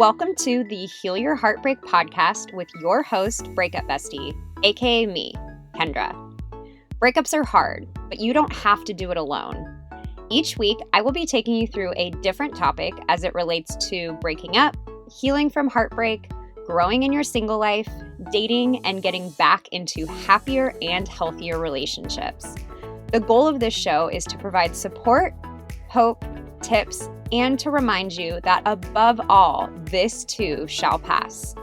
Welcome to the Heal Your Heartbreak podcast with your host, Breakup Bestie, aka me, Kendra. Breakups are hard, but you don't have to do it alone. Each week, I will be taking you through a different topic as it relates to breaking up, healing from heartbreak, growing in your single life, dating, and getting back into happier and healthier relationships. The goal of this show is to provide support, hope, tips, and to remind you that above all, this too shall pass.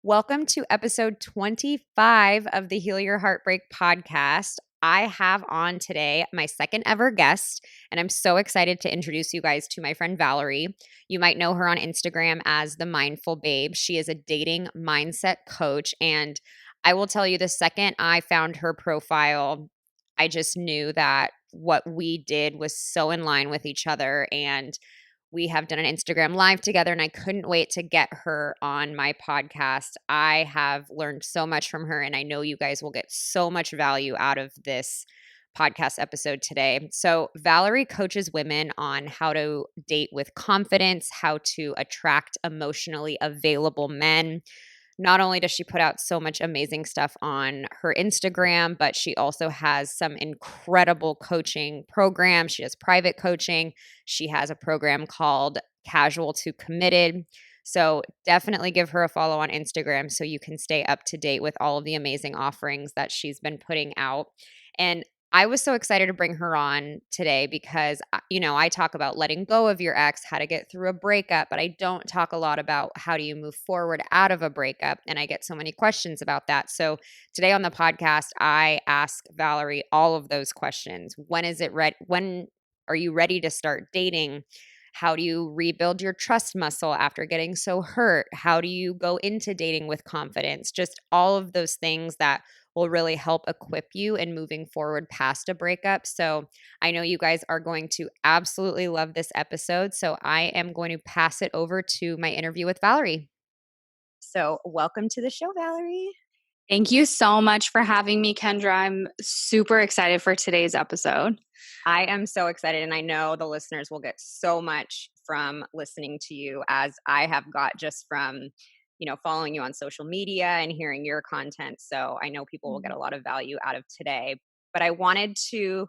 Welcome to episode 25 of the Heal Your Heartbreak podcast. I have on today my second ever guest, and I'm so excited to introduce you guys to my friend Valerie. You might know her on Instagram as the Mindful Babe. She is a dating mindset coach, and I will tell you, the second I found her profile, I just knew that what we did was so in line with each other, and we have done an Instagram live together, and I couldn't wait to get her on my podcast. I have learned so much from her, and I know you guys will get so much value out of this podcast episode today. So Valerie coaches women on how to date with confidence, how to attract emotionally available men. Not only does she put out so much amazing stuff on her Instagram, but she also has some incredible coaching programs. She does private coaching. She has a program called Casual to Committed. So definitely give her a follow on Instagram so you can stay up to date with all of the amazing offerings that she's been putting out. And I was so excited to bring her on today because, I talk about letting go of your ex, how to get through a breakup, but I don't talk a lot about how do you move forward out of a breakup. And I get so many questions about that. So today on the podcast, I ask Valerie all of those questions. When are you ready to start dating? How do you rebuild your trust muscle after getting so hurt? How do you go into dating with confidence? Just all of those things that will really help equip you in moving forward past a breakup. So I know you guys are going to absolutely love this episode. So I am going to pass it over to my interview with Valerie. So welcome to the show, Valerie. Thank you so much for having me, Kendra. I'm super excited for today's episode. I am so excited, and I know the listeners will get so much from listening to you, as I have got just from following you on social media and hearing your content. So I know people will get a lot of value out of today. But I wanted to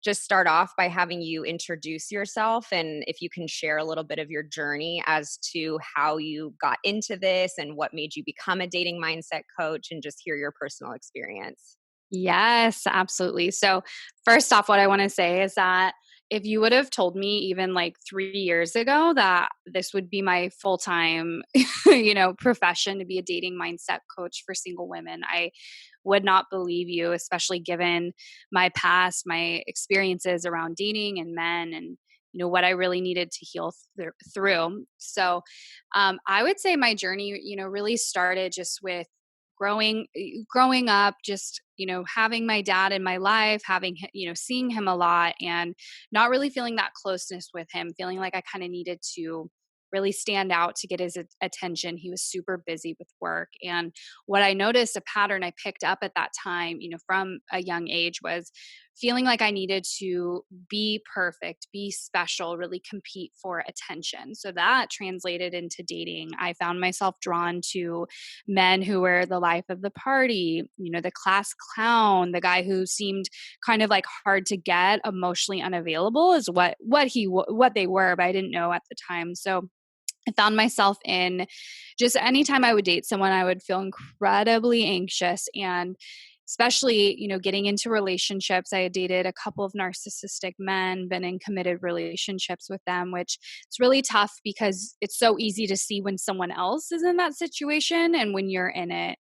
just start off by having you introduce yourself, and if you can share a little bit of your journey as to how you got into this and what made you become a dating mindset coach, and just hear your personal experience. Yes, absolutely. So first off, what I want to say is that if you would have told me even like 3 years ago that this would be my full-time, profession to be a dating mindset coach for single women, I would not believe you, especially given my past, my experiences around dating and men, and what I really needed to heal through. So I would say my journey, really started just with growing up, just having my dad in my life, having seeing him a lot, and not really feeling that closeness with him, feeling like I kind of needed to really stand out to get his attention. He was super busy with work. And what I noticed, a pattern I picked up at that time, from a young age, was feeling like I needed to be perfect, be special, really compete for attention. So that translated into dating. I found myself drawn to men who were the life of the party, the class clown, the guy who seemed kind of like hard to get, emotionally unavailable is what they were, but I didn't know at the time. So I found myself in just anytime I would date someone, I would feel incredibly anxious. And especially, getting into relationships, I had dated a couple of narcissistic men, been in committed relationships with them, which it's really tough because it's so easy to see when someone else is in that situation. And when you're in it,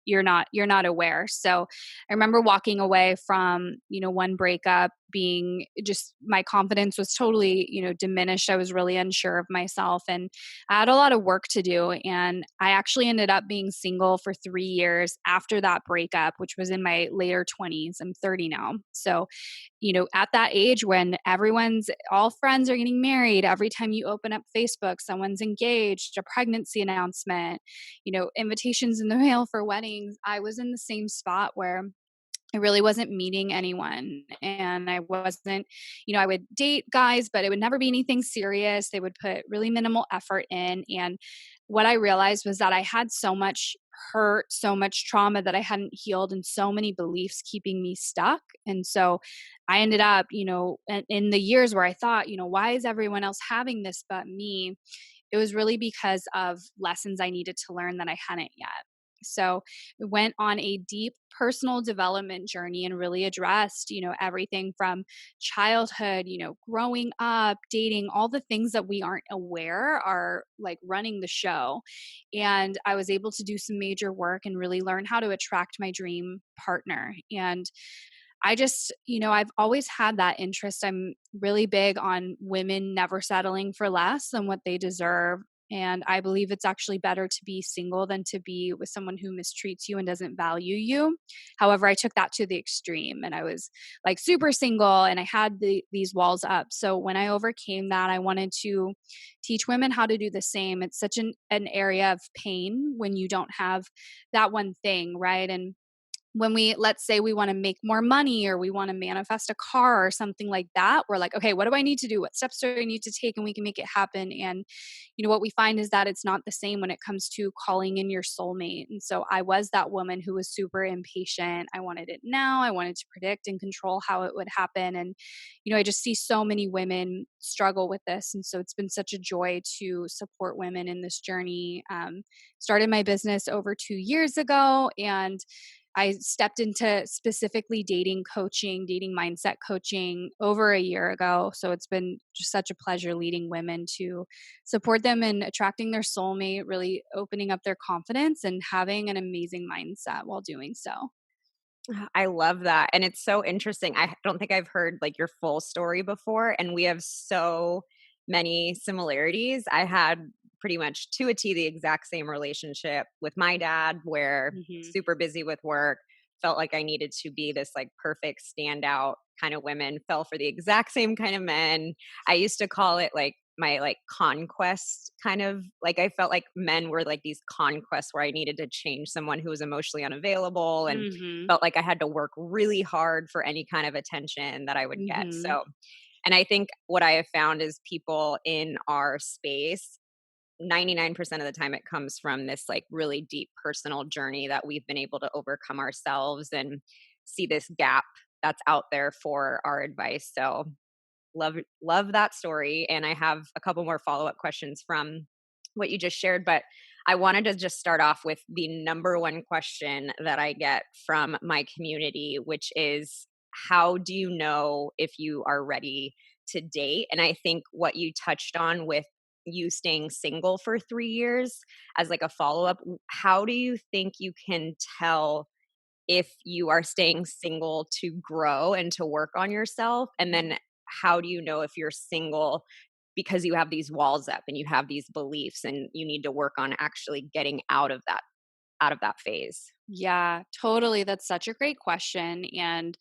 you're not aware. So I remember walking away from, one breakup, being just, my confidence was totally, diminished. I was really unsure of myself, and I had a lot of work to do. And I actually ended up being single for 3 years after that breakup, which was in my later 20s. I'm 30 now. So, at that age when all friends are getting married, every time you open up Facebook, someone's engaged, a pregnancy announcement, invitations in the mail for weddings, I was in the same spot where I really wasn't meeting anyone, and I wasn't, I would date guys, but it would never be anything serious. They would put really minimal effort in. And what I realized was that I had so much hurt, so much trauma that I hadn't healed, and so many beliefs keeping me stuck. And so I ended up, in the years where I thought, why is everyone else having this but me? It was really because of lessons I needed to learn that I hadn't yet. So we went on a deep personal development journey and really addressed, everything from childhood, growing up, dating, all the things that we aren't aware are like running the show. And I was able to do some major work and really learn how to attract my dream partner. And I just, I've always had that interest. I'm really big on women never settling for less than what they deserve. And I believe it's actually better to be single than to be with someone who mistreats you and doesn't value you. However, I took that to the extreme and I was like super single and I had these walls up. So when I overcame that, I wanted to teach women how to do the same. It's such an area of pain when you don't have that one thing, right? And when let's say we want to make more money or we want to manifest a car or something like that, we're like, okay, what do I need to do? What steps do I need to take? And we can make it happen. And what we find is that it's not the same when it comes to calling in your soulmate. And so I was that woman who was super impatient. I wanted it now. I wanted to predict and control how it would happen. And I just see so many women struggle with this. And so it's been such a joy to support women in this journey. Started my business over 2 years ago, and I stepped into specifically dating coaching, dating mindset coaching over a year ago. So it's been just such a pleasure leading women to support them in attracting their soulmate, really opening up their confidence and having an amazing mindset while doing so. I love that, and it's so interesting. I don't think I've heard, like, your full story before, and we have so many similarities. I had pretty much to a T the exact same relationship with my dad, where Hmm. super busy with work, felt like I needed to be this, like, perfect standout kind of women, fell for the exact same kind of men. I used to call it, like, my, like, conquest kind of like, I felt like men were like these conquests where I needed to change someone who was emotionally unavailable and Hmm. felt like I had to work really hard for any kind of attention that I would get. Hmm. So, and I think what I have found is people in our space, 99% of the time, it comes from this like really deep personal journey that we've been able to overcome ourselves and see this gap that's out there for our advice. So, love that story, and I have a couple more follow-up questions from what you just shared, but I wanted to just start off with the number one question that I get from my community, which is, how do you know if you are ready to date? And I think what you touched on with you staying single for 3 years as like a follow-up, how do you think you can tell if you are staying single to grow and to work on yourself? And then how do you know if you're single because you have these walls up and you have these beliefs and you need to work on actually getting out of that phase? Yeah, totally. That's such a great question. And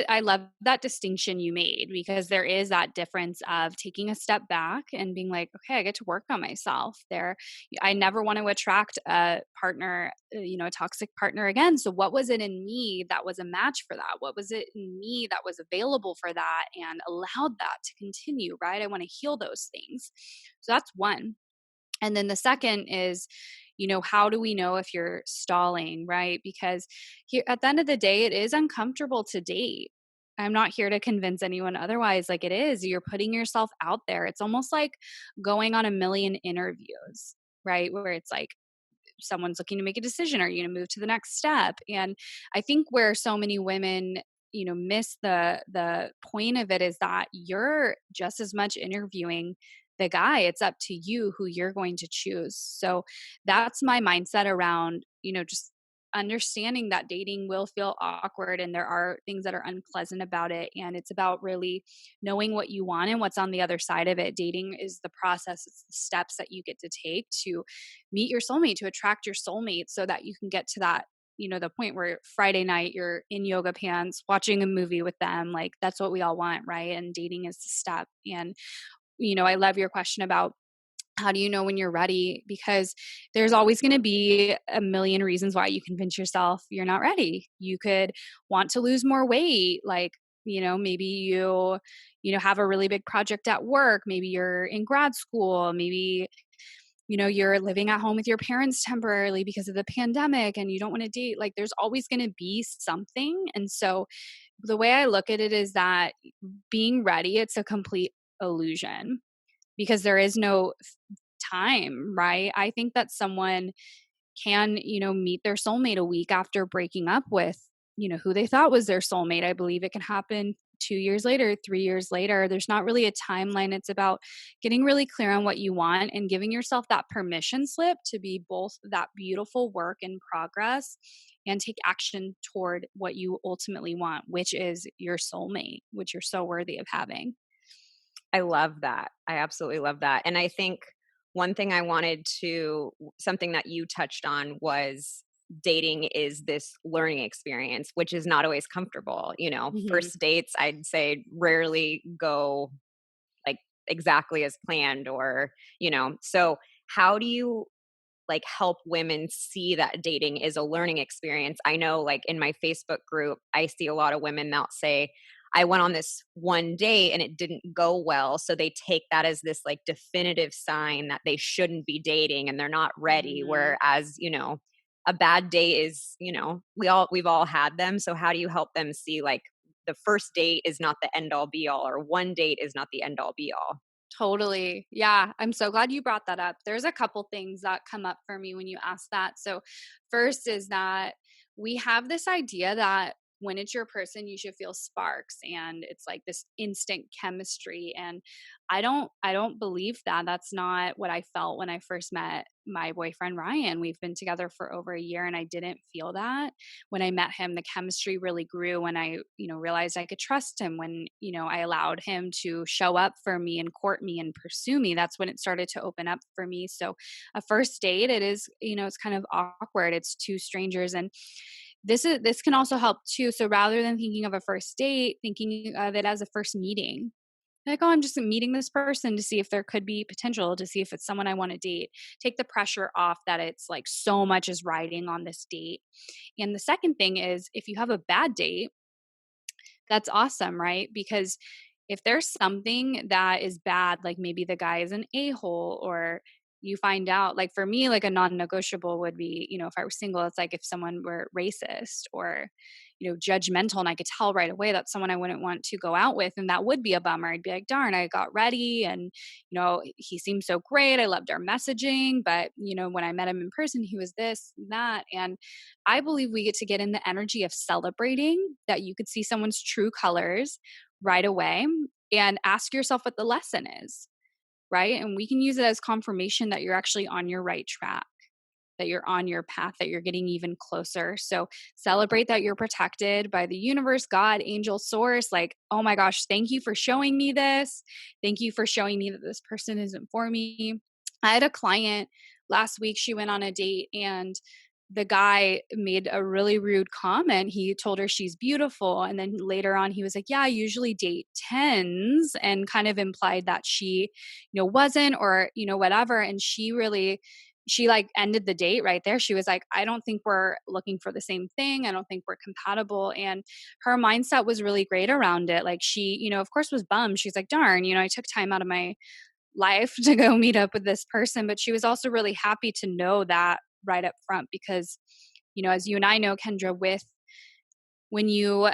I love that distinction you made because there is that difference of taking a step back and being like, okay, I get to work on myself there. I never want to attract a partner, a toxic partner again. So what was it in me that was a match for that? What was it in me that was available for that and allowed that to continue, right? I want to heal those things. So that's one. And then the second is, how do we know if you're stalling, right? Because here at the end of the day, it is uncomfortable to date. I'm not here to convince anyone otherwise. Like it is, you're putting yourself out there. It's almost like going on a million interviews, right? Where it's like someone's looking to make a decision. Are you going to move to the next step? And I think where so many women miss the point of it is that you're just as much interviewing the guy. It's up to you who you're going to choose. So that's my mindset around just understanding that dating will feel awkward and there are things that are unpleasant about it, and it's about really knowing what you want and what's on the other side of it. Dating is the process, it's the steps that you get to take to meet your soulmate, to attract your soulmate, so that you can get to that the point where Friday night you're in yoga pants watching a movie with them. Like that's what we all want, right? And dating is the step. And I love your question about How do you know when you're ready? Because there's always going to be a million reasons why you convince yourself you're not ready. You could want to lose more weight, like, maybe have a really big project at work, maybe you're in grad school, maybe you're living at home with your parents temporarily because of the pandemic and you don't want to date. Like, there's always going to be something. And so the way I look at it is that being ready, it's a complete illusion because there is no time, right? I think that someone can, meet their soulmate a week after breaking up with, who they thought was their soulmate. I believe it can happen 2 years later, 3 years later. There's not really a timeline. It's about getting really clear on what you want and giving yourself that permission slip to be both that beautiful work in progress and take action toward what you ultimately want, which is your soulmate, which you're so worthy of having. I love that. I absolutely love that. And I think one thing I wanted to something that you touched on was dating is this learning experience, which is not always comfortable. Mhm. First dates, I'd say rarely go like exactly as planned so how do you like help women see that dating is a learning experience? I know like in my Facebook group, I see a lot of women that say, I went on this one date and it didn't go well. So they take that as this like definitive sign that they shouldn't be dating and they're not ready. Mhm. Whereas, a bad date is, we've all had them. So how do you help them see like the first date is not the end all be all, or one date is not the end all be all? Totally. Yeah, I'm so glad you brought that up. There's a couple things that come up for me when you ask that. So, first is that we have this idea that when it's your person, you should feel sparks and it's like this instant chemistry. And I don't believe that. That's not what I felt when I first met my boyfriend Ryan. We've been together for over a year and I didn't feel that. When I met him, the chemistry really grew when I, realized I could trust him, when, I allowed him to show up for me and court me and pursue me. That's when it started to open up for me. So a first date, it is, it's kind of awkward. It's two strangers, and this can also help too. So rather than thinking of a first date, thinking of it as a first meeting. Like, oh, I'm just meeting this person to see if there could be potential, to see if it's someone I want to date. Take the pressure off that it's like so much is riding on this date. And the second thing is, if you have a bad date, that's awesome, right? Because if there's something that is bad, like maybe the guy is an a-hole, or you find out, like for me, like a non-negotiable would be, if I were single, it's like if someone were racist or, judgmental, and I could tell right away that's someone I wouldn't want to go out with. And that would be a bummer. I'd be like, darn, I got ready and, he seemed so great. I loved our messaging, but, when I met him in person, he was this and that. And I believe we get in the energy of celebrating that you could see someone's true colors right away and ask yourself what the lesson is, right? And we can use it as confirmation that you're actually on your right track, that you're on your path, that you're getting even closer. So celebrate that you're protected by the universe, God, angel, source. Like, oh my gosh, thank you for showing me this. Thank you for showing me that this person isn't for me. I had a client last week. She went on a date and the guy made a really rude comment. He told her she's beautiful. And then later on, he was like, yeah, I usually date tens, and kind of implied that she, wasn't, or, whatever. And she like ended the date right there. She was like, I don't think we're looking for the same thing. I don't think we're compatible. And her mindset was really great around it. Like she, of course was bummed. She's like, darn, I took time out of my life to go meet up with this person. But she was also really happy to know that right up front because, as you and I know, Kendra, with when you,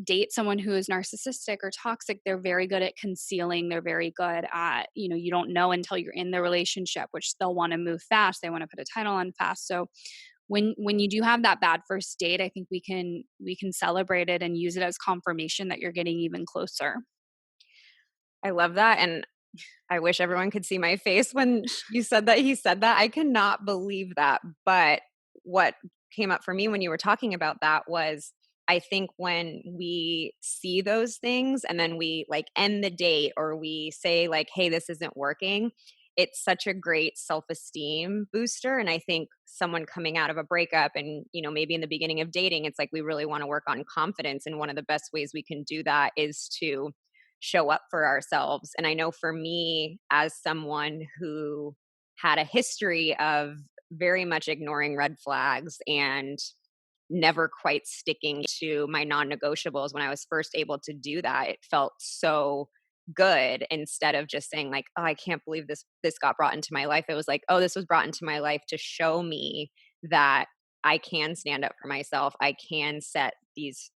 date someone who is narcissistic or toxic, they're very good at concealing. They're very good at, you don't know until you're in the relationship, which they'll want to move fast. They want to put a title on fast. So when you do have that bad first date, I think we can celebrate it and use it as confirmation that you're getting even closer. I love that. And I wish everyone could see my face when you said that he said that. I cannot believe that. But what came up for me when you were talking about that was I think when we see those things and then we like end the date or we say like, hey, this isn't working, it's such a great self-esteem booster. And I think someone coming out of a breakup and, maybe in the beginning of dating, it's like we really want to work on confidence. And one of the best ways we can do that is to show up for ourselves. And I know for me, as someone who had a history of very much ignoring red flags and never quite sticking to my non-negotiables. When I was first able to do that, it felt so good instead of just saying like, "Oh, I can't believe this got brought into my life." It was like, "Oh, this was brought into my life to show me that I can stand up for myself. I can set these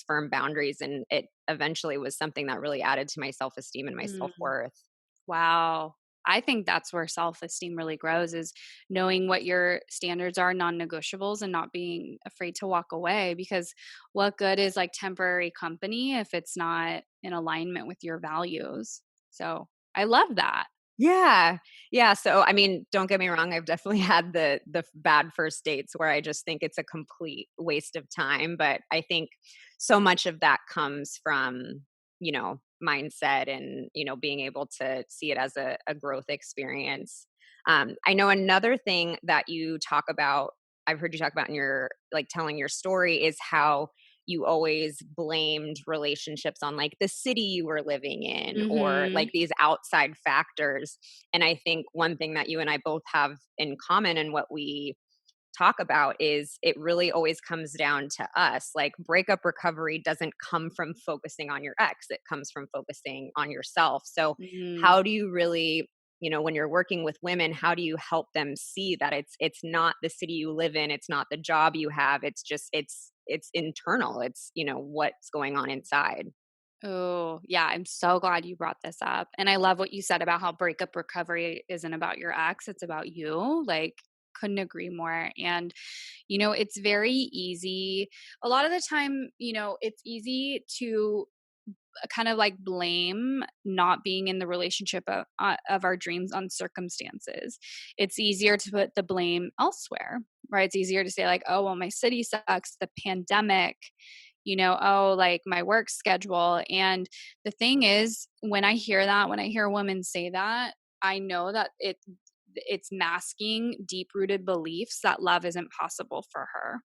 firm boundaries." And it eventually was something that really added to my self-esteem and my Mm. self-worth. Wow. I think that's where self-esteem really grows is knowing what your standards are, non-negotiables, and not being afraid to walk away because what good is like temporary company if it's not in alignment with your values? So, I love that. Yeah. Yeah, so, I mean, don't get me wrong, I've definitely had the bad first dates where I just think it's a complete waste of time, but I think so much of that comes from, mindset and, being able to see it as a growth experience. I know another thing that you talk about I've heard you talk about in your like, telling your story is how you always blamed relationships on like the city you were living in or like Mhm. these outside factors. And I think one thing that you and I both have in common and what we talk about is it really always comes down to us. Like breakup recovery doesn't come from focusing on your ex, it comes from focusing on yourself. So, Mm. how do you really when you're working with women, how do you help them see that it's not the city you live in, it's not the job you have, it's just it's internal, it's what's going on inside. Oh, yeah, I'm so glad you brought this up. And I love what you said about how breakup recovery isn't about your ex, it's about you. Like, couldn't agree more. And, it's very easy. A lot of the time, it's easy to kind of like blame not being in the relationship of our dreams on circumstances. It's easier to put the blame elsewhere, right? It's easier to say, like, oh, well, my city sucks, the pandemic, oh, like my work schedule. And the thing is, when I hear that, when I hear a woman say that, I know that it's masking deep rooted beliefs that love isn't possible for her.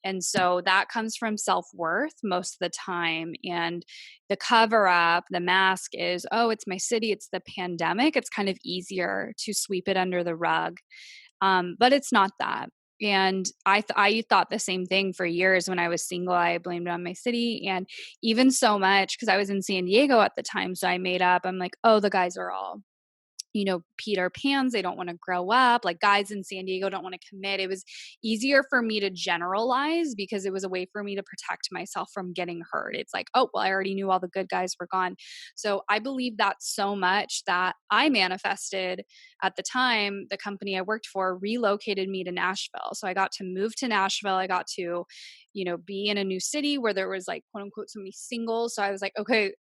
And so that comes from self worth most of the time. And the cover up, the mask is, oh, it's my city, it's the pandemic. It's kind of easier to sweep it under the rug. But it's not that. And I thought the same thing for years when I was single. I blamed it on my city, and even so much because I was in San Diego at the time. So I made up. I'm like, oh, the guys are all Peter Pans, they don't want to grow up. Like guys in San Diego don't want to commit. It was easier for me to generalize because it was a way for me to protect myself from getting hurt. It's like, oh, well, I already knew all the good guys were gone. So I believe that so much that I manifested at the time, the company I worked for relocated me to Nashville. So I got to move to Nashville. I got to, be in a new city where there was like quote unquote so many singles. So I was like, okay,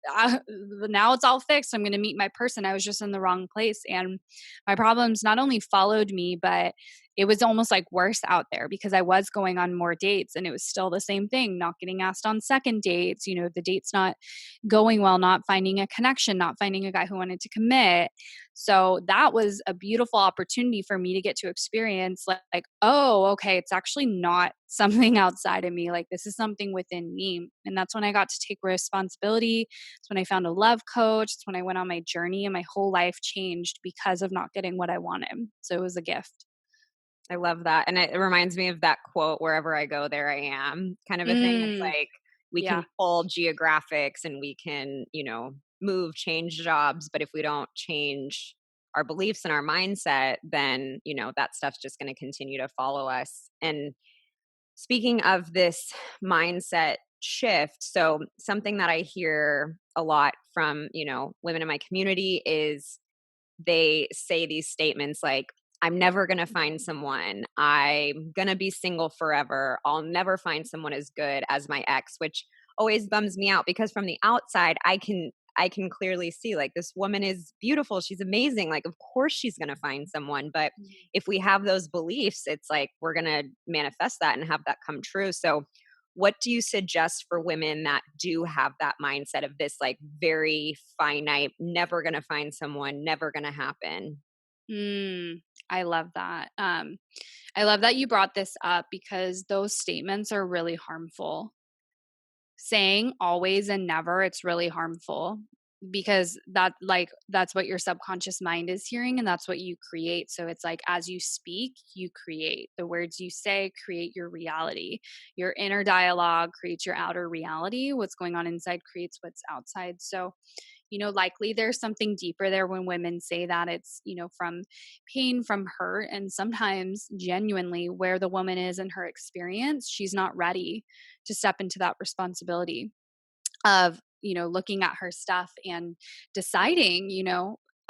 now it's all fixed. I'm going to meet my person. I was just in the wrong place. And my problems not only followed me, but it was almost like worse out there because I was going on more dates and it was still the same thing, not getting asked on second dates, the dates not going well, not finding a connection, not finding a guy who wanted to commit. So that was a beautiful opportunity for me to get to experience like, oh, okay, it's actually not something outside of me. Like this is something within me. And that's when I got to take responsibility. It's when I found a love coach. It's when I went on my journey and my whole life changed because of not getting what I wanted. So it was a gift. I love that, and it reminds me of that quote, "Wherever I go, there I am," kind of a thing. It's Mm, like we yeah. can pull geographics and we can, move, change jobs, but if we don't change our beliefs and our mindset, then, that stuff's just gonna continue to follow us. And speaking of this mindset shift, so something that I hear a lot from, women in my community is they say these statements like, I'm never going to find someone. I'm going to be single forever. I'll never find someone as good as my ex, which always bums me out because from the outside I can clearly see like this woman is beautiful. She's amazing. Like of course she's going to find someone, but if we have those beliefs, it's like we're going to manifest that and have that come true. So what do you suggest for women that do have that mindset of this like very finite, never going to find someone, never going to happen? I love that. I love that you brought this up because those statements are really harmful. Saying always and never, it's really harmful. because that's what your subconscious mind is hearing, and that's what you create. So it's like, as you speak, you create. The words you say create your reality. Your inner dialogue creates your outer reality. What's going on inside creates what's outside. So, likely there's something deeper there when women say that. It's, from pain, from hurt, and sometimes genuinely where the woman is in her experience, she's not ready to step into that responsibility of, looking at her stuff and deciding,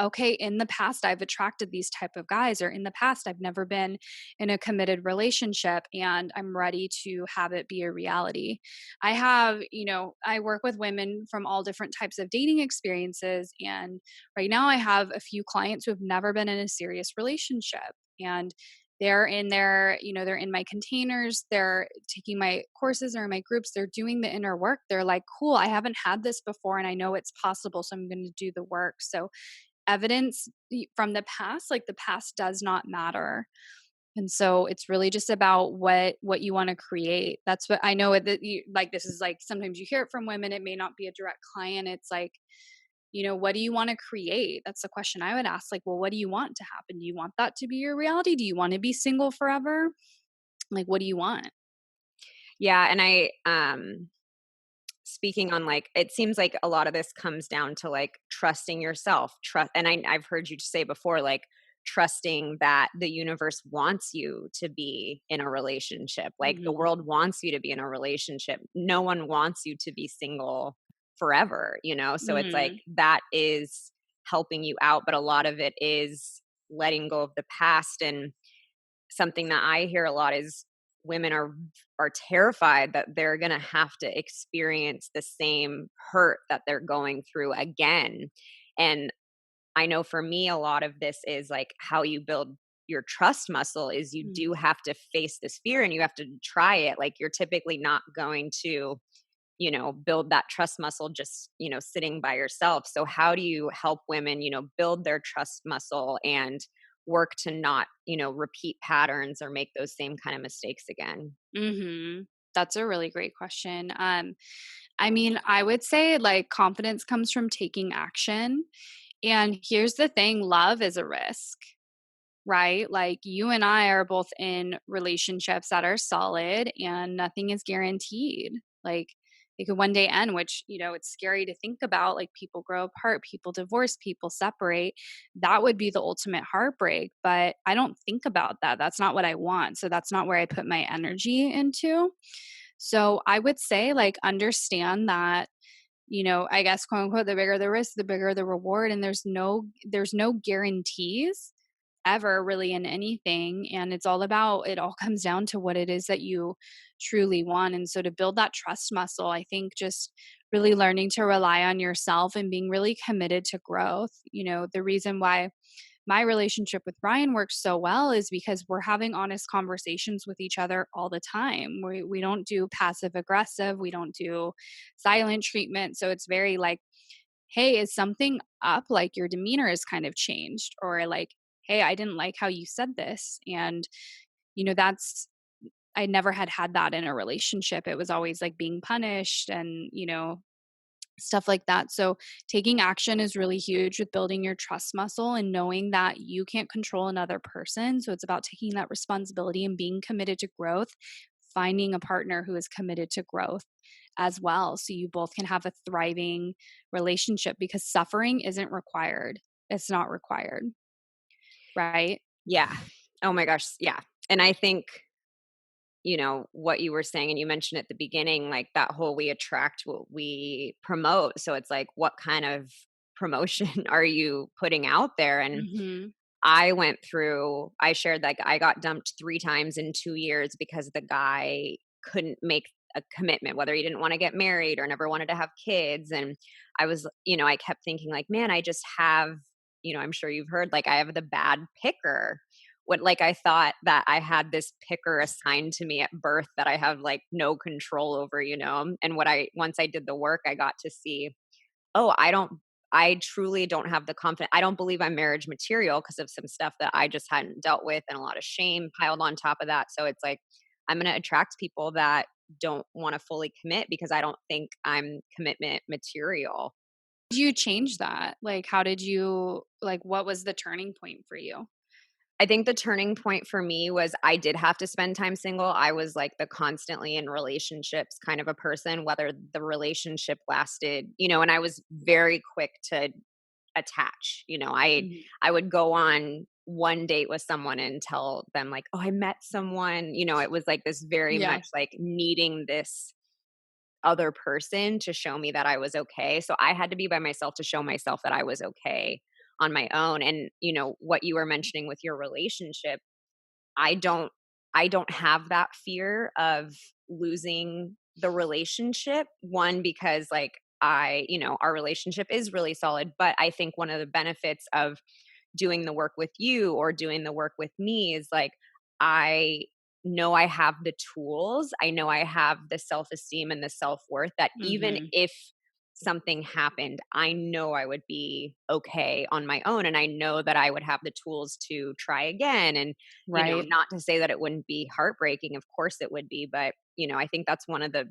okay, in the past I've attracted these type of guys, or in the past I've never been in a committed relationship and I'm ready to have it be a reality. I work with women from all different types of dating experiences, and right now I have a few clients who have never been in a serious relationship, and they're in my containers, they're taking my courses or my groups, they're doing the inner work. They're like, cool, I haven't had this before and I know it's possible, so I'm going to do the work. So evidence from the past, like the past does not matter. And so it's really just about what you want to create. That's what I know that you like. This is like, sometimes you hear it from women, it may not be a direct client. It's like, what do you want to create? That's the question I would ask. Like, well, what do you want to happen? Do you want that to be your reality? Do you want to be single forever? Like, what do you want? Yeah, and speaking on, like, it seems like a lot of this comes down to like trusting yourself, trust. And I've heard you say before, like, trusting that the universe wants you to be in a relationship, like the Mhm. world wants you to be in a relationship. No one wants you to be single forever, so it's like Mhm. that is helping you out, but a lot of it is letting go of the past. And something that I hear a lot is women are terrified that they're going to have to experience the same hurt that they're going through again. And I know for me a lot of this is like how you build your trust muscle is you Mhm. do have to face this fear and you have to try it. Like, you're typically not going to, build that trust muscle just, sitting by yourself. So how do you help women, build their trust muscle and work to not, repeat patterns or make those same kind of mistakes again? Mhm. That's a really great question. I mean, I would say like confidence comes from taking action. And here's the thing, love is a risk, right? Like, you and I are both in relationships that are solid and nothing is guaranteed. Like, it could one day end, which, it's scary to think about. Like, people grow apart, people divorce, people separate. That would be the ultimate heartbreak. But I don't think about that. That's not what I want. So that's not where I put my energy into. So I would say, like, understand that, I guess, quote unquote, the bigger the risk, the bigger the reward. And there's no guarantees ever really in anything. And it all comes down to what it is that you truly want. And so to build that trust muscle, I think just really learning to rely on yourself and being really committed to growth. The reason why my relationship with Ryan works so well is because we're having honest conversations with each other all the time. We don't do passive aggressive, we don't do silent treatment. So it's very like, hey, is something up? Like, your demeanor is kind of changed, or like, hey, I didn't like how you said this. And, that's, I never had that in a relationship. It was always like being punished and, stuff like that. So, taking action is really huge with building your trust muscle and knowing that you can't control another person. So, it's about taking that responsibility and being committed to growth, finding a partner who is committed to growth as well. So, you both can have a thriving relationship, because suffering isn't required. It's not required, right? Yeah. Oh my gosh. Yeah. And I think, what you were saying, and you mentioned at the beginning, like that whole we attract what we promote. So it's like, what kind of promotion are you putting out there? And Mhm. I shared, like, I got dumped 3 times in 2 years because the guy couldn't make a commitment, whether he didn't wanna get married or never wanted to have kids. And I kept thinking like, "Man, I just have," I'm sure you've heard, like, I have the bad picker. I thought that I had this picker assigned to me at birth that I have, like, no control over, and once I did the work, I got to see, oh, I truly don't have the confidence. I don't believe I'm marriage material because of some stuff that I just hadn't dealt with, and a lot of shame piled on top of that. So it's like, I'm going to attract people that don't want to fully commit because I don't think I'm commitment material. you change that? Like, how did you, like, what was the turning point for you? I think the turning point for me was I did have to spend time single. I was like the constantly in relationships kind of a person, whether the relationship lasted, and I was very quick to attach. Mhm. I would go on one date with someone and tell them like, "Oh, I met someone." It was like this very Yeah. much like needing this other person to show me that I was okay. So I had to be by myself to show myself that I was okay on my own. And what you were mentioning with your relationship, I don't I don't have that fear of losing the relationship. One, because like our relationship is really solid, but I think one of the benefits of doing the work with you or doing the work with me is like I know I have the tools. I know I have the self-esteem and the self-worth that even Mhm. if something happened, I know I would be okay on my own, and I know that I would have the tools to try again. And Right. not to say that it wouldn't be heartbreaking, of course it would be, but I think that's one of the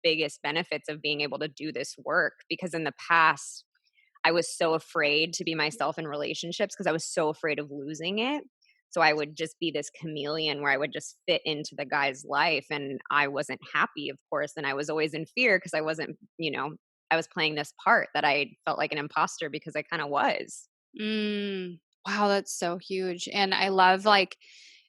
biggest benefits of being able to do this work, because in the past I was so afraid to be myself in relationships because I was so afraid of losing it. So I would just be this chameleon where I would just fit into the guy's life, and I wasn't happy, of course, and I was always in fear because I wasn't, I was playing this part that I felt like an imposter because I kind of was. Mm. Wow, that's so huge. And I love, like,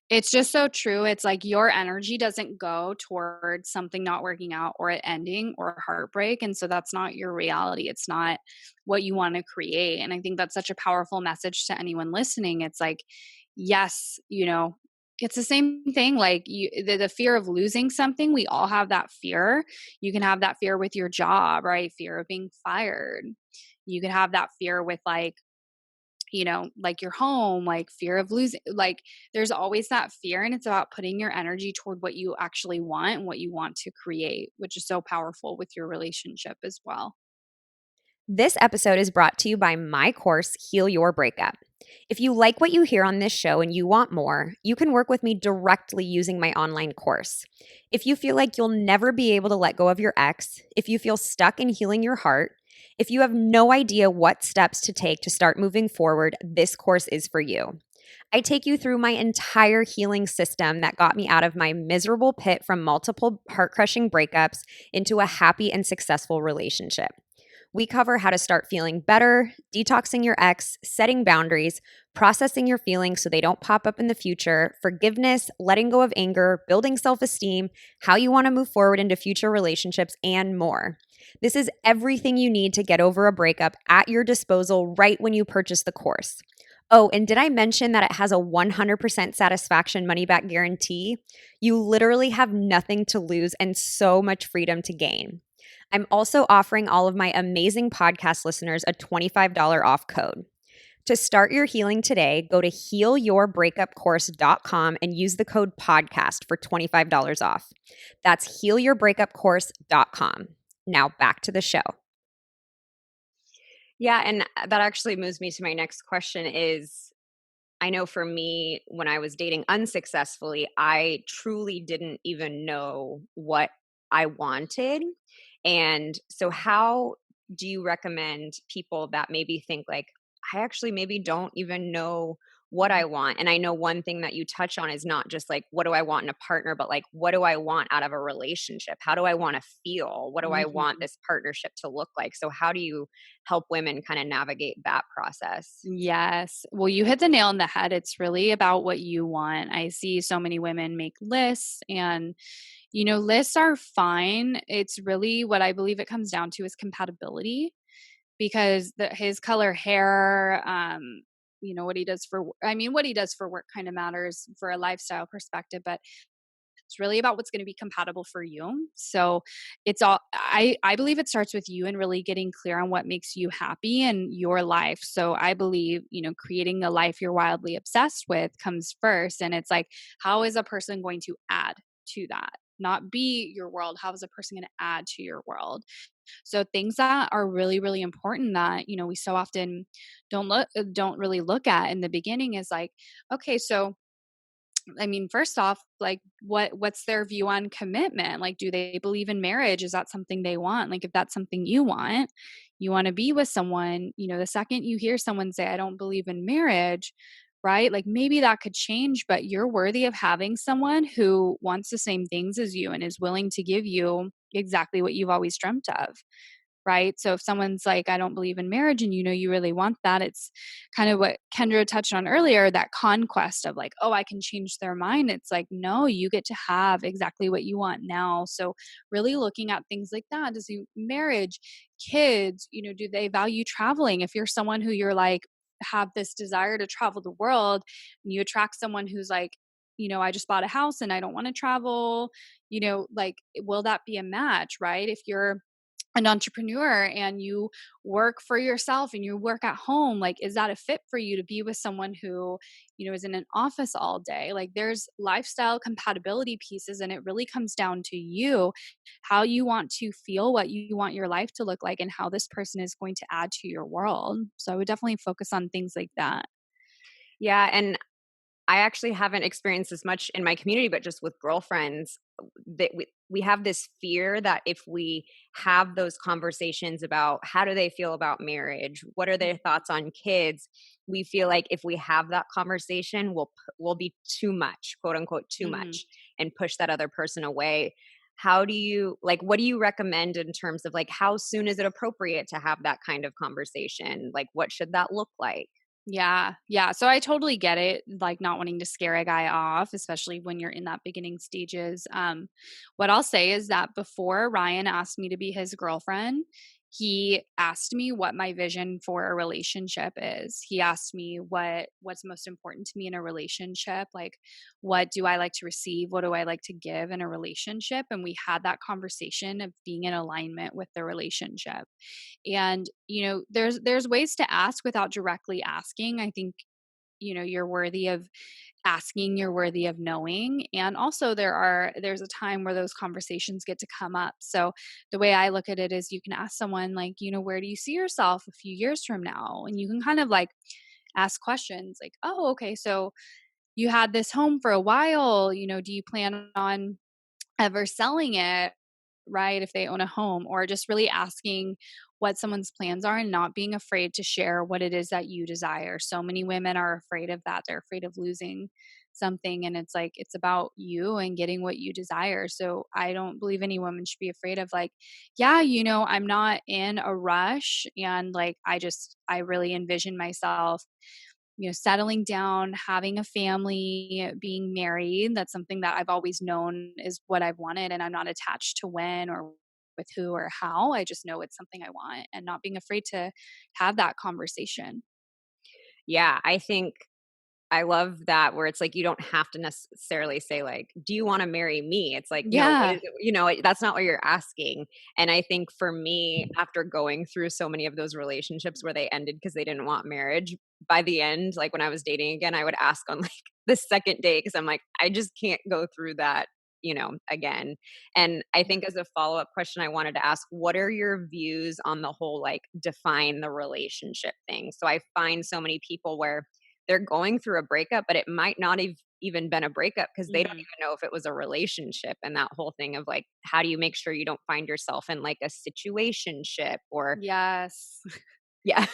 it's just so true. It's like your energy doesn't go towards something not working out or it ending or heartbreak. And so that's not your reality. It's not what you want to create. And I think that's such a powerful message to anyone listening. It's like, yes, it's the same thing. Like the fear of losing something, we all have that fear. You can have that fear with your job, right? Fear of being fired. You can have that fear with like your home, like fear of losing, like there's always that fear. And it's about putting your energy toward what you actually want and what you want to create, which is so powerful with your relationship as well. This episode is brought to you by my course, Heal Your Breakup. If you like what you hear on this show and you want more, you can work with me directly using my online course. If you feel like you'll never be able to let go of your ex, if you feel stuck in healing your heart, if you have no idea what steps to take to start moving forward, this course is for you. I take you through my entire healing system that got me out of my miserable pit from multiple heart crushing breakups into a happy and successful relationship. We cover how to start feeling better, detoxing your ex, setting boundaries, processing your feelings so they don't pop up in the future, forgiveness, letting go of anger, building self esteem, how you want to move forward into future relationships, and more. This is everything you need to get over a breakup at your disposal right when you purchase the course. Oh, and did I mention that it has a 100% satisfaction money back guarantee? You literally have nothing to lose and so much freedom to gain. I'm also offering all of my amazing podcast listeners a $25 off code. To start your healing today, go to healyourbreakupcourse.com and use the code podcast for $25 off. That's healyourbreakupcourse.com. Now back to the show. Yeah, and that actually moves me to my next question is I know for me, when I was dating unsuccessfully, I truly didn't even know what I wanted. And so, how do you recommend people that maybe think, like, I actually maybe don't even know what I want? And I know one thing that you touch on is not just like, what do I want in a partner, but like, what do I want out of a relationship? How do I want to feel? What do I want Mhm. this partnership to look like? So, how do you help women kind of navigate that process? Yes. Well, you hit the nail on the head. It's really about what you want. I see so many women make lists, and lists are fine. It's really what I believe it comes down to is compatibility, because his color hair, what he does what he does for work kind of matters for a lifestyle perspective, but it's really about what's going to be compatible for you. So it's all, I believe it starts with you and really getting clear on what makes you happy in your life. So I believe, creating a life you're wildly obsessed with comes first. And it's like, how is a person going to add to that? Not be your world. How is a person going to add to your world? So things that are really, really important that, we so often don't really look at in the beginning is like, okay, so I mean, first off, like what's their view on commitment? Like, do they believe in marriage? Is that something they want? Like, if that's something you want to be with someone, the second you hear someone say, I don't believe in marriage, right? Like maybe that could change, but you're worthy of having someone who wants the same things as you and is willing to give you exactly what you've always dreamt of. Right. So if someone's like, I don't believe in marriage, and you really want that, it's kind of what Kendra touched on earlier, that conquest of like, oh, I can change their mind. It's like, no, you get to have exactly what you want now. So really looking at things like that. Does you marriage, kids, do they value traveling? If you're someone who you're like, have this desire to travel the world, and you attract someone who's like, I just bought a house and I don't want to travel, like, will that be a match, right? If you're an entrepreneur and you work for yourself and you work at home, like, is that a fit for you to be with someone who is in an office all day? Like, there's lifestyle compatibility pieces, and it really comes down to you, how you want to feel, what you want your life to look like, and how this person is going to add to your world. So I would definitely focus on things like that. Yeah, and I actually haven't experienced as much in my community, but just with girlfriends, that we have this fear that if we have those conversations about how do they feel about marriage, what are their thoughts on kids, we feel like if we have that conversation, we'll be too much, quote unquote, too Mm-hmm. much, and push that other person away. How do you like? What do you recommend in terms of like how soon is it appropriate to have that kind of conversation? Like, what should that look like? Yeah. Yeah. So I totally get it, like not wanting to scare a guy off, especially when you're in that beginning stages. What I'll say is that before Ryan asked me to be his girlfriend, he asked me what my vision for a relationship is. He asked me what's most important to me in a relationship, like what do I like to receive, what do I like to give in a relationship, and we had that conversation of being in alignment with the relationship. And there's ways to ask without directly asking. I think you're worthy of asking, you're worthy of knowing, and also there's a time where those conversations get to come up. So the way I look at it is, you can ask someone like, where do you see yourself a few years from now, and you can kind of like ask questions like, oh, okay, so you had this home for a while, do you plan on ever selling it, right? If they own a home, or just really asking what someone's plans are and not being afraid to share what it is that you desire. So many women are afraid of that. They're afraid of losing something. And it's like, it's about you and getting what you desire. So I don't believe any woman should be afraid of like, yeah, I'm not in a rush. And like, I really envision myself settling down, having a family, being married. That's something that I've always known is what I've wanted. And I'm not attached to when or with who or how. I just know it's something I want, and not being afraid to have that conversation. Yeah, I think I love that where it's like you don't have to necessarily say like, "Do you wanna marry me?" It's like, "No, what Yeah. is it?" That's not what you're asking, and I think for me, after going through so many of those relationships where they ended because they didn't want marriage, by the end, like, when I was dating again, I would ask on, like, the 2nd date because 'cause I'm like, "I just can't go through that, again." And I Yeah. think as a follow-up question I wanted to ask, what are your views on the whole, like, define the relationship thing? So I find so many people where they're going through a breakup, but it might not have even been a breakup because they don't Mhm. even know if it was a relationship, and that whole thing of like, how do you make sure you don't find yourself in like a situationship or Yes. yeah.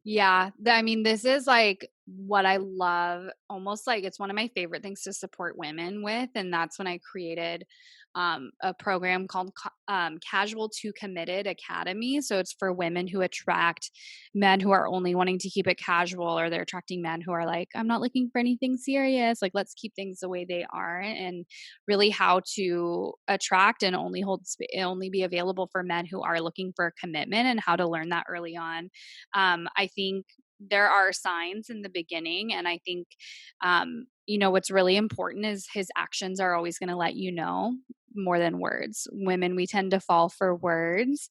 Yeah, I mean, this is like what I love. Almost like it's one of my favorite things to support women with, and that's when I created a program called Casual to Committed Academy. So it's for women who attract men who are only wanting to keep it casual, or they're attracting men who are like, I'm not looking for anything serious. Like, let's keep things the way they are, and really how to attract and only be available for men who are looking for a commitment, and how to learn that early on. I think there are signs in the beginning, and I think, what's really important is his actions are always going to let you know more than words. Women, we tend to fall for words,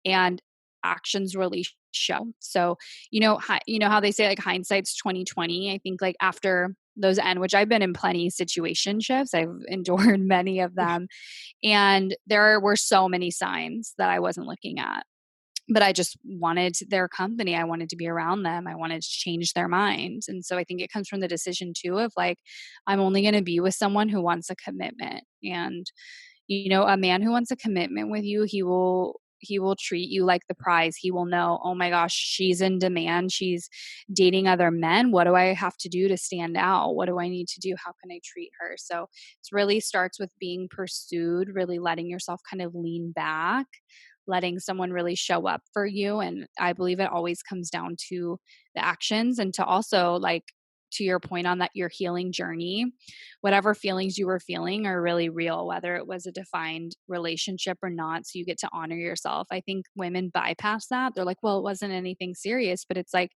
and actions really show. So, you know how they say like hindsight's 2020. I think like after those end, which I've been in plenty situationships, I've endured many of them, and there were so many signs that I wasn't looking at. but I just wanted their company. I wanted to be around them. I wanted to change their minds. And so I think it comes from the decision too of like, I'm only going to be with someone who wants a commitment. And, a man who wants a commitment with you, he will treat you like the prize. He will know, oh my gosh, she's in demand. She's dating other men. What do I have to do to stand out? What do I need to do? How can I treat her? So it really starts with being pursued, really letting yourself kind of lean back, letting someone really show up for you. And I believe it always comes down to the actions and to also like, to your point on that your healing journey, whatever feelings you were feeling are really real, whether it was a defined relationship or not. So you get to honor yourself. I think women bypass that. They're like, well, it wasn't anything serious, but it's like,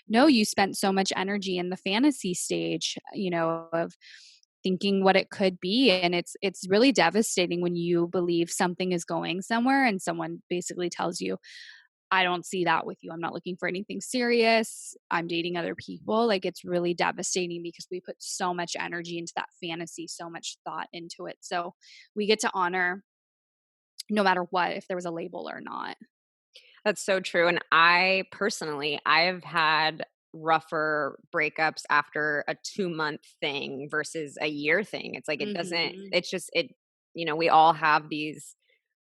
no, you spent so much energy in the fantasy stage, of thinking what it could be, and it's really devastating when you believe something is going somewhere and someone basically tells you, I don't see that with you. I'm not looking for anything serious. I'm dating other people. Like it's really devastating because we put so much energy into that fantasy, so much thought into it. So we get to honor no matter what, if there was a label or not. That's so true. And I've had rougher breakups after a 2-month thing versus a year thing. It's like, Mhm. we all have these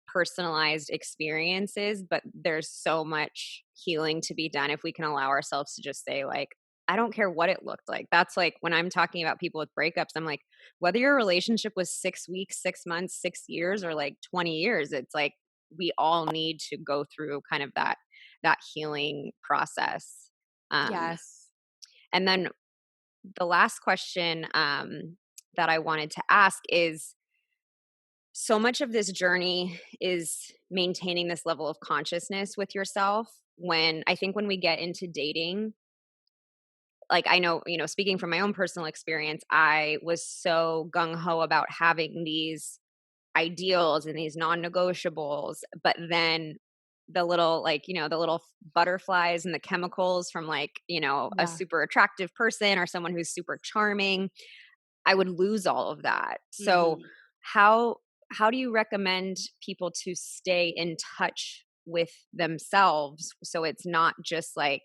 personalized experiences, but there's so much healing to be done if we can allow ourselves to just say, like, I don't care what it looked like. That's like when I'm talking about people with breakups, I'm like, whether your relationship was 6 weeks, 6 months, 6 years, or like 20 years, it's like we all need to go through kind of that healing process. Um, Yes. and then the last question that I wanted to ask is, so much of this journey is maintaining this level of consciousness with yourself. When I think when we get into dating, like I know, speaking from my own personal experience, I was so gung ho about having these ideals and these non-negotiables, but then the little butterflies and the chemicals from a Yeah. super attractive person or someone who's super charming, I would lose all of that. So Mhm. how how do you recommend people to stay in touch with themselves so it's not just like,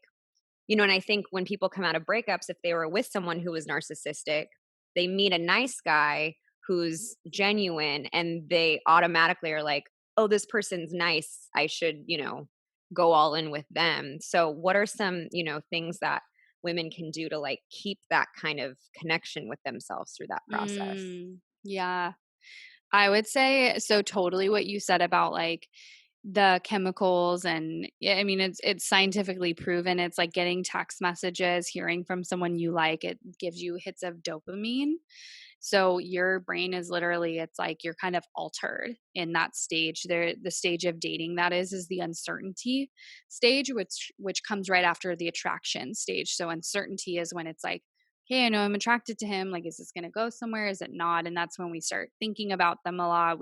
and I think when people come out of breakups, if they were with someone who was narcissistic, they meet a nice guy who's genuine and they automatically are like, oh, this person's nice. I should, go all in with them. So, what are some, things that women can do to like keep that kind of connection with themselves through that process? Yeah. I would say so totally what you said about like the chemicals and yeah, I mean it's scientifically proven. It's like getting text messages, hearing from someone you like, it gives you hits of dopamine. So your brain is literally, it's like you're kind of altered in that stage. There the stage of dating that is the uncertainty stage, which comes right after the attraction stage. So uncertainty is when it's like, hey, I know I'm attracted to him. Like, is this going to go somewhere? Is it not? And that's when we start thinking about them a lot.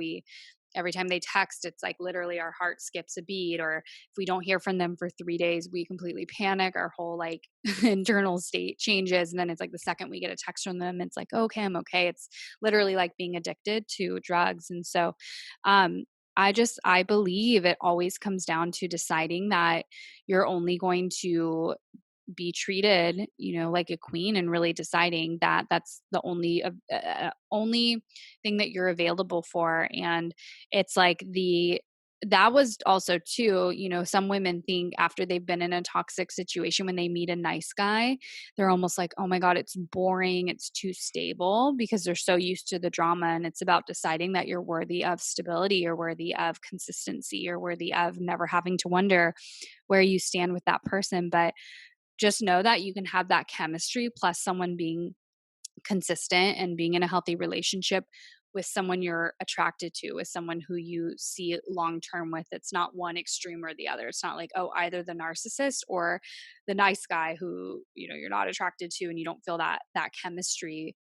Every time they text, it's like literally our heart skips a beat. Or if we don't hear from them for 3 days, we completely panic. Our whole like internal state changes. And then it's like the second we get a text from them, it's like, okay, I'm okay. It's literally like being addicted to drugs. And so, um, I believe it always comes down to deciding that you're only going to be treated, like a queen, and really deciding that that's the only thing that you're available for. And it's like that was also too, some women think after they've been in a toxic situation, when they meet a nice guy, they're almost like, oh my God, it's boring, it's too stable, because they're so used to the drama. And it's about deciding that you're worthy of stability, you're worthy of consistency, you're worthy of never having to wonder where you stand with that person. But just know that you can have that chemistry plus someone being consistent and being in a healthy relationship with someone you're attracted to, with someone who you see long term with. It's not one extreme or the other. It's not like, oh, either the narcissist or the nice guy who, you're not attracted to and you don't feel that chemistry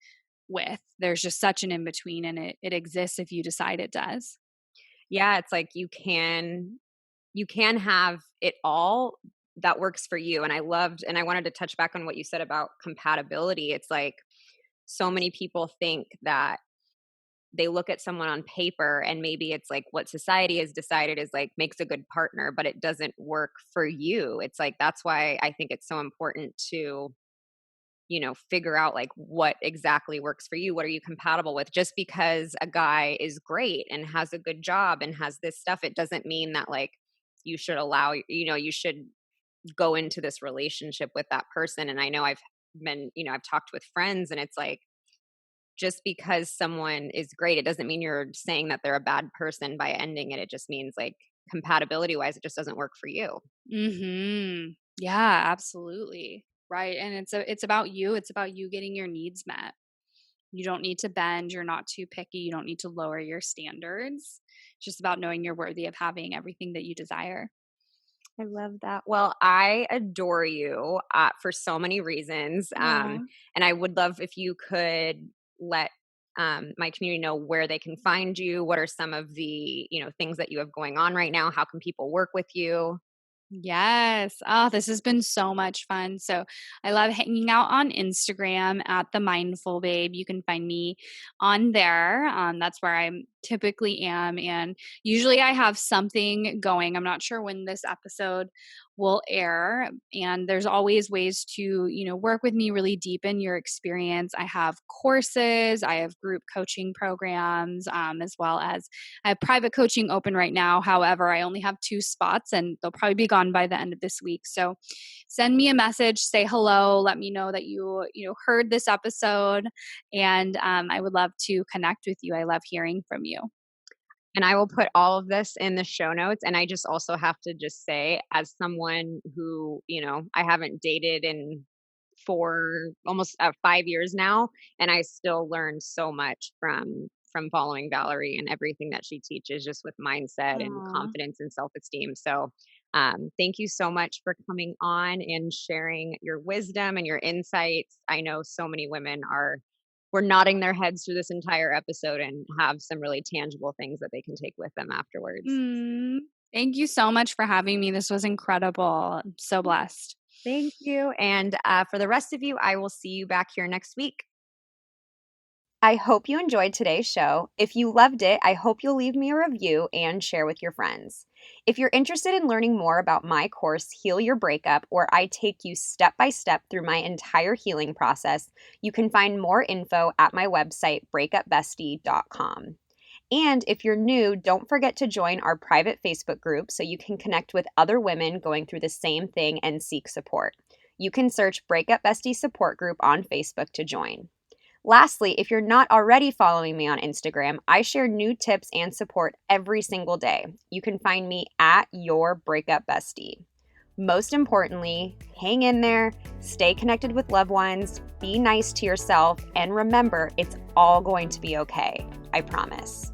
with. There's just such an in between, and it exists if you decide it does. Yeah, it's like you can have it all that works for you. And I wanted to touch back on what you said about compatibility. It's like so many people think that they look at someone on paper and maybe it's like what society has decided is like makes a good partner, but it doesn't work for you. It's like, that's why I think it's so important to, figure out like what exactly works for you. What are you compatible with? Just because a guy is great and has a good job and has this stuff, it doesn't mean that like you should allow, you should go into this relationship with that person. And I know I've talked with friends and it's like, just because someone is great, it doesn't mean you're saying that they're a bad person by ending it. It just means like compatibility wise, it just doesn't work for you. Mhm. Yeah, absolutely. Right. And it's about you. It's about you getting your needs met. You don't need to bend, you're not too picky, you don't need to lower your standards. It's just about knowing you're worthy of having everything that you desire. I love that. Well, I adore you for so many reasons. Aw. And I would love if you could let my community know where they can find you. What are some of the, things that you have going on right now? How can people work with you? Yes. Oh, this has been so much fun. So I love hanging out on Instagram at the Mindful Babe. You can find me on there. That's where I typically am. And usually I have something going. I'm not sure when this episode will air. And there's always ways to, work with me, really deepen your experience. I have courses, I have group coaching programs, as well as I have private coaching open right now. However, I only have 2 spots and they'll probably be gone by the end of this week. So send me a message, say hello, let me know that you heard this episode, and I would love to connect with you. I love hearing from you. And I will put all of this in the show notes. And I just also have to just say, as someone who, I haven't dated in for almost 5 years now, and I still learn so much from following Valerie and everything that she teaches, just with mindset and Aw. confidence and self esteem. So, thank you so much for coming on and sharing your wisdom and your insights. I know so many women were nodding their heads through this entire episode and have some really tangible things that they can take with them afterwards. Mm. Thank you so much for having me. This was incredible. I'm so blessed. Thank you. And for the rest of you, I will see you back here next week. I hope you enjoyed today's show. If you loved it, I hope you'll leave me a review and share with your friends. If you're interested in learning more about my course, Heal Your Breakup, where I take you step by step through my entire healing process, you can find more info at my website, breakupbestie.com. And if you're new, don't forget to join our private Facebook group so you can connect with other women going through the same thing and seek support. You can search Breakup Bestie Support Group on Facebook to join. Lastly, if you're not already following me on Instagram, I share new tips and support every single day. You can find me at Your Breakup Bestie. Most importantly, hang in there, stay connected with loved ones, be nice to yourself, and remember, it's all going to be okay. I promise.